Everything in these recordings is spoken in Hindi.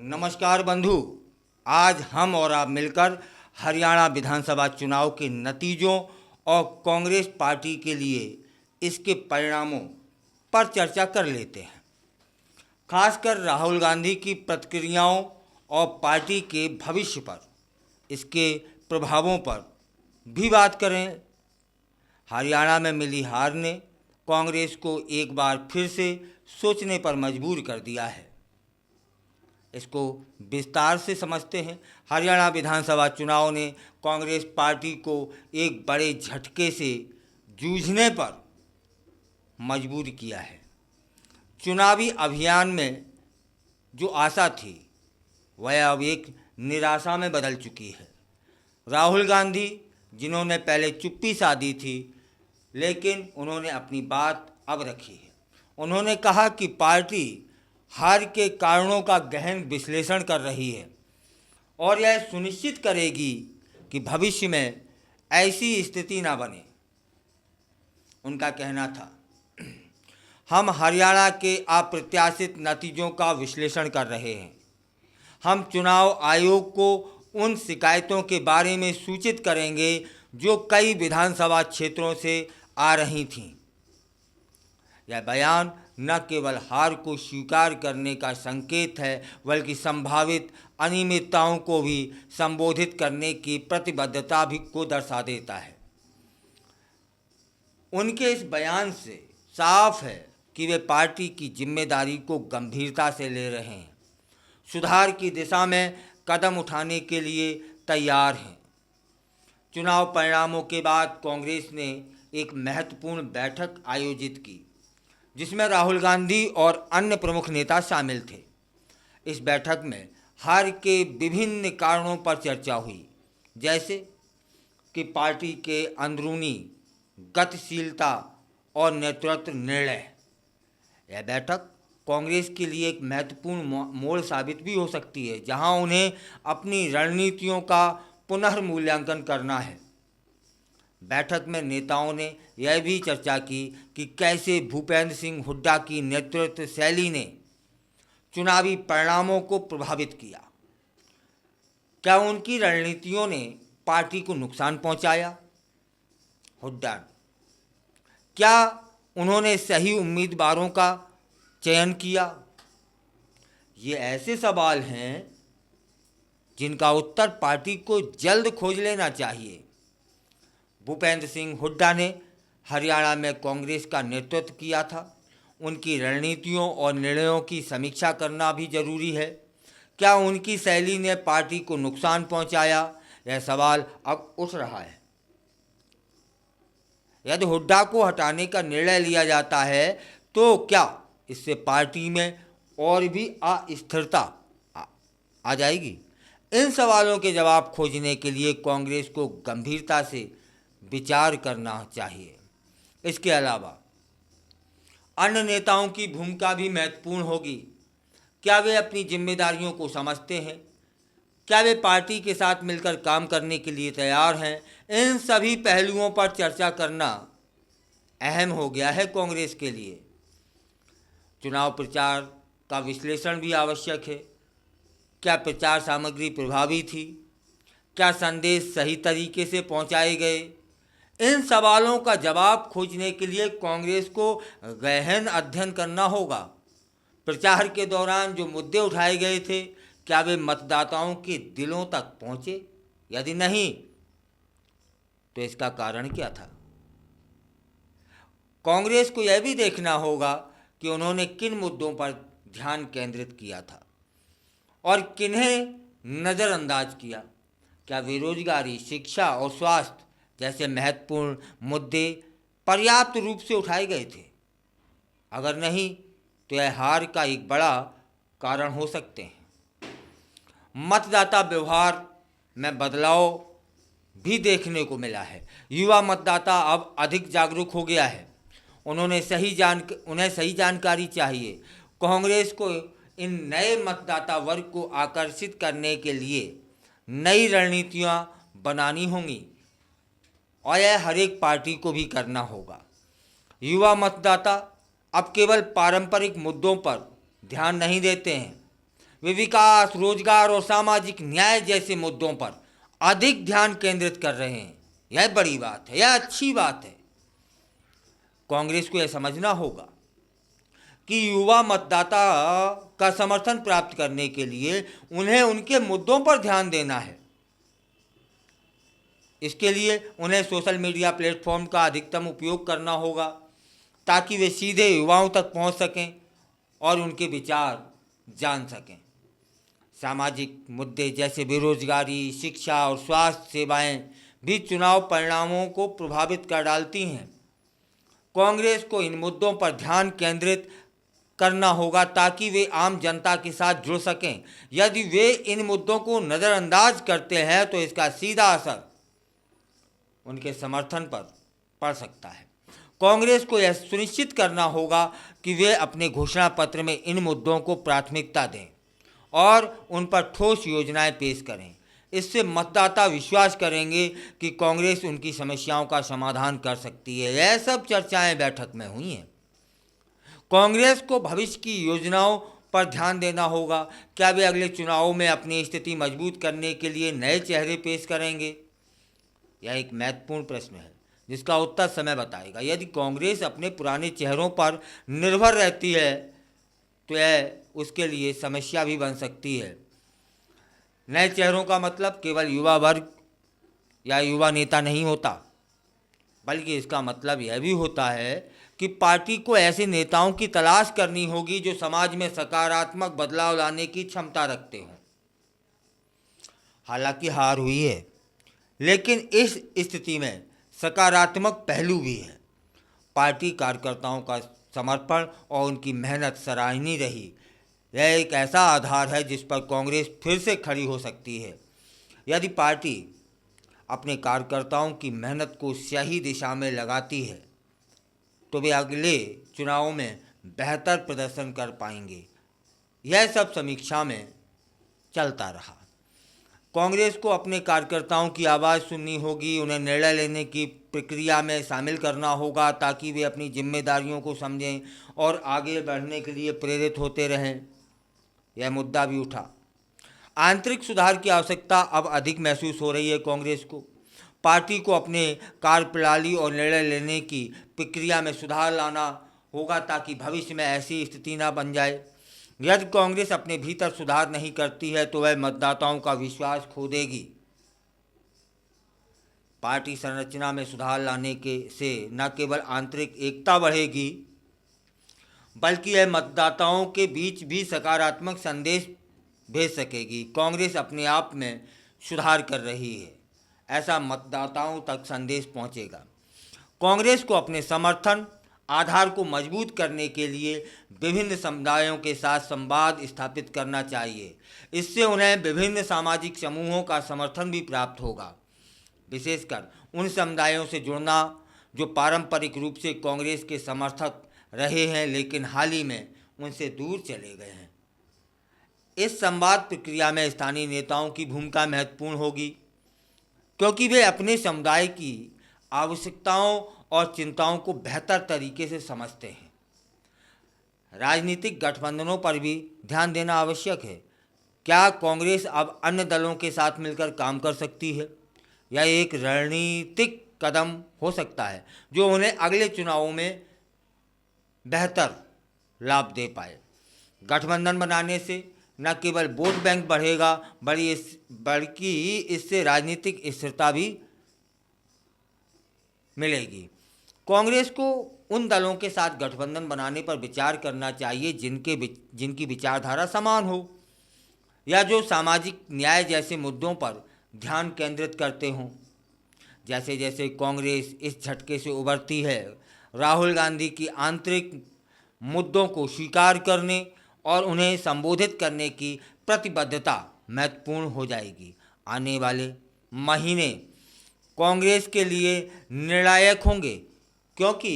नमस्कार बंधु। आज हम और आप मिलकर हरियाणा विधानसभा चुनाव के नतीजों और कांग्रेस पार्टी के लिए इसके परिणामों पर चर्चा कर लेते हैं। खासकर राहुल गांधी की प्रतिक्रियाओं और पार्टी के भविष्य पर, इसके प्रभावों पर भी बात करें। हरियाणा में मिली हार ने कांग्रेस को एक बार फिर से सोचने पर मजबूर कर दिया है। इसको विस्तार से समझते हैं। हरियाणा विधानसभा चुनाव ने कांग्रेस पार्टी को एक बड़े झटके से जूझने पर मजबूर किया है। चुनावी अभियान में जो आशा थी वह अब एक निराशा में बदल चुकी है। राहुल गांधी, जिन्होंने पहले चुप्पी साधी थी, लेकिन उन्होंने अपनी बात अब रखी है। उन्होंने कहा कि पार्टी हार के कारणों का गहन विश्लेषण कर रही है और यह सुनिश्चित करेगी कि भविष्य में ऐसी स्थिति न बने। उनका कहना था, हम हरियाणा के अप्रत्याशित नतीजों का विश्लेषण कर रहे हैं। हम चुनाव आयोग को उन शिकायतों के बारे में सूचित करेंगे जो कई विधानसभा क्षेत्रों से आ रही थीं। यह बयान न केवल हार को स्वीकार करने का संकेत है, बल्कि संभावित अनियमितताओं को भी संबोधित करने की प्रतिबद्धता भी को दर्शा देता है। उनके इस बयान से साफ है कि वे पार्टी की जिम्मेदारी को गंभीरता से ले रहे हैं, सुधार की दिशा में कदम उठाने के लिए तैयार हैं। चुनाव परिणामों के बाद कांग्रेस ने एक महत्वपूर्ण बैठक आयोजित की, जिसमें राहुल गांधी और अन्य प्रमुख नेता शामिल थे। इस बैठक में हार के विभिन्न कारणों पर चर्चा हुई, जैसे कि पार्टी के अंदरूनी गतिशीलता और नेतृत्व निर्णय। यह बैठक कांग्रेस के लिए एक महत्वपूर्ण मोड़ साबित भी हो सकती है, जहां उन्हें अपनी रणनीतियों का पुनर्मूल्यांकन करना है। बैठक में नेताओं ने यह भी चर्चा की कि कैसे भूपेंद्र सिंह हुड्डा की नेतृत्व शैली ने चुनावी परिणामों को प्रभावित किया। क्या उनकी रणनीतियों ने पार्टी को नुकसान पहुंचाया? हुड्डा, क्या उन्होंने सही उम्मीदवारों का चयन किया? ये ऐसे सवाल हैं जिनका उत्तर पार्टी को जल्द खोज लेना चाहिए। भूपेंद्र सिंह हुड्डा ने हरियाणा में कांग्रेस का नेतृत्व किया था। उनकी रणनीतियों और निर्णयों की समीक्षा करना भी जरूरी है। क्या उनकी शैली ने पार्टी को नुकसान पहुंचाया? यह सवाल अब उठ रहा है। यदि हुड्डा को हटाने का निर्णय लिया जाता है तो क्या इससे पार्टी में और भी अस्थिरता आ जाएगी? इन सवालों के जवाब खोजने के लिए कांग्रेस को गंभीरता से विचार करना चाहिए। इसके अलावा अन्य नेताओं की भूमिका भी महत्वपूर्ण होगी। क्या वे अपनी जिम्मेदारियों को समझते हैं? क्या वे पार्टी के साथ मिलकर काम करने के लिए तैयार हैं? इन सभी पहलुओं पर चर्चा करना अहम हो गया है कांग्रेस के लिए। चुनाव प्रचार का विश्लेषण भी आवश्यक है। क्या प्रचार सामग्री प्रभावी थी? क्या संदेश सही तरीके से पहुंचाए गए? इन सवालों का जवाब खोजने के लिए कांग्रेस को गहन अध्ययन करना होगा। प्रचार के दौरान जो मुद्दे उठाए गए थे, क्या वे मतदाताओं के दिलों तक पहुंचे? यदि नहीं, तो इसका कारण क्या था? कांग्रेस को यह भी देखना होगा कि उन्होंने किन मुद्दों पर ध्यान केंद्रित किया था और किन्हें नज़रअंदाज किया। क्या बेरोजगारी, शिक्षा और स्वास्थ्य जैसे महत्वपूर्ण मुद्दे पर्याप्त रूप से उठाए गए थे? अगर नहीं, तो यह हार का एक बड़ा कारण हो सकते हैं। मतदाता व्यवहार में बदलाव भी देखने को मिला है। युवा मतदाता अब अधिक जागरूक हो गया है। उन्हें सही जानकारी चाहिए। कांग्रेस को इन नए मतदाता वर्ग को आकर्षित करने के लिए नई रणनीतियां बनानी होंगी और यह हर एक पार्टी को भी करना होगा। युवा मतदाता अब केवल पारंपरिक मुद्दों पर ध्यान नहीं देते हैं, वे विकास, रोजगार और सामाजिक न्याय जैसे मुद्दों पर अधिक ध्यान केंद्रित कर रहे हैं। यह बड़ी बात है, यह अच्छी बात है। कांग्रेस को यह समझना होगा कि युवा मतदाता का समर्थन प्राप्त करने के लिए उन्हें उनके मुद्दों पर ध्यान देना है। इसके लिए उन्हें सोशल मीडिया प्लेटफॉर्म का अधिकतम उपयोग करना होगा ताकि वे सीधे युवाओं तक पहुंच सकें और उनके विचार जान सकें। सामाजिक मुद्दे जैसे बेरोजगारी, शिक्षा और स्वास्थ्य सेवाएं भी चुनाव परिणामों को प्रभावित कर डालती हैं। कांग्रेस को इन मुद्दों पर ध्यान केंद्रित करना होगा ताकि वे आम जनता के साथ जुड़ सकें। यदि वे इन मुद्दों को नज़रअंदाज करते हैं तो इसका सीधा असर उनके समर्थन पर पड़ सकता है। कांग्रेस को यह सुनिश्चित करना होगा कि वे अपने घोषणा पत्र में इन मुद्दों को प्राथमिकता दें और उन पर ठोस योजनाएं पेश करें। इससे मतदाता विश्वास करेंगे कि कांग्रेस उनकी समस्याओं का समाधान कर सकती है। यह सब चर्चाएं बैठक में हुई हैं। कांग्रेस को भविष्य की योजनाओं पर ध्यान देना होगा। क्या वे अगले चुनावों में अपनी स्थिति मजबूत करने के लिए नए चेहरे पेश करेंगे? यह एक महत्वपूर्ण प्रश्न है जिसका उत्तर समय बताएगा। यदि कांग्रेस अपने पुराने चेहरों पर निर्भर रहती है तो यह उसके लिए समस्या भी बन सकती है। नए चेहरों का मतलब केवल युवा वर्ग या युवा नेता नहीं होता, बल्कि इसका मतलब यह भी होता है कि पार्टी को ऐसे नेताओं की तलाश करनी होगी जो समाज में सकारात्मक बदलाव लाने की क्षमता रखते हों। हालांकि हार हुई है, लेकिन इस स्थिति में सकारात्मक पहलू भी है। पार्टी कार्यकर्ताओं का समर्पण और उनकी मेहनत सराहनीय रही। यह एक ऐसा आधार है जिस पर कांग्रेस फिर से खड़ी हो सकती है। यदि पार्टी अपने कार्यकर्ताओं की मेहनत को सही दिशा में लगाती है तो वे अगले चुनावों में बेहतर प्रदर्शन कर पाएंगे। यह सब समीक्षा में चलता रहा। कांग्रेस को अपने कार्यकर्ताओं की आवाज़ सुननी होगी, उन्हें निर्णय लेने की प्रक्रिया में शामिल करना होगा ताकि वे अपनी जिम्मेदारियों को समझें और आगे बढ़ने के लिए प्रेरित होते रहें। यह मुद्दा भी उठा। आंतरिक सुधार की आवश्यकता अब अधिक महसूस हो रही है। कांग्रेस को पार्टी को अपने कार्यप्रणाली और निर्णय लेने की प्रक्रिया में सुधार लाना होगा ताकि भविष्य में ऐसी स्थिति न बन जाए। यदि कांग्रेस अपने भीतर सुधार नहीं करती है तो वह मतदाताओं का विश्वास खो देगी। पार्टी संरचना में सुधार लाने के से न केवल आंतरिक एकता बढ़ेगी बल्कि यह मतदाताओं के बीच भी सकारात्मक संदेश भेज सकेगी। कांग्रेस अपने आप में सुधार कर रही है, ऐसा मतदाताओं तक संदेश पहुंचेगा। कांग्रेस को अपने समर्थन आधार को मजबूत करने के लिए विभिन्न समुदायों के साथ संवाद स्थापित करना चाहिए। इससे उन्हें विभिन्न सामाजिक समूहों का समर्थन भी प्राप्त होगा, विशेषकर उन समुदायों से जुड़ना जो पारंपरिक रूप से कांग्रेस के समर्थक रहे हैं लेकिन हाल ही में उनसे दूर चले गए हैं। इस संवाद प्रक्रिया में स्थानीय नेताओं की भूमिका महत्वपूर्ण होगी क्योंकि वे अपने समुदाय की आवश्यकताओं और चिंताओं को बेहतर तरीके से समझते हैं। राजनीतिक गठबंधनों पर भी ध्यान देना आवश्यक है। क्या कांग्रेस अब अन्य दलों के साथ मिलकर काम कर सकती है? यह एक रणनीतिक कदम हो सकता है जो उन्हें अगले चुनावों में बेहतर लाभ दे पाए। गठबंधन बनाने से न केवल वोट बैंक बढ़ेगा बल्कि इससे राजनीतिक स्थिरता भी मिलेगी। कांग्रेस को उन दलों के साथ गठबंधन बनाने पर विचार करना चाहिए जिनकी विचारधारा समान हो या जो सामाजिक न्याय जैसे मुद्दों पर ध्यान केंद्रित करते हों। जैसे जैसे कांग्रेस इस झटके से उभरती है, राहुल गांधी की आंतरिक मुद्दों को स्वीकार करने और उन्हें संबोधित करने की प्रतिबद्धता महत्वपूर्ण हो जाएगी। आने वाले महीने कांग्रेस के लिए निर्णायक होंगे क्योंकि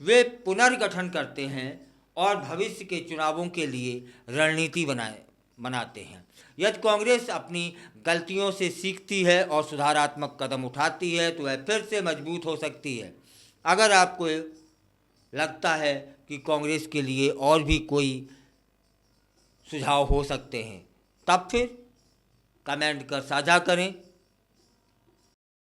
वे पुनर्गठन करते हैं और भविष्य के चुनावों के लिए रणनीति बनाते हैं। यदि कांग्रेस अपनी गलतियों से सीखती है और सुधारात्मक कदम उठाती है तो वह फिर से मजबूत हो सकती है। अगर आपको लगता है कि कांग्रेस के लिए और भी कोई सुझाव हो सकते हैं तब फिर कमेंट कर साझा करें।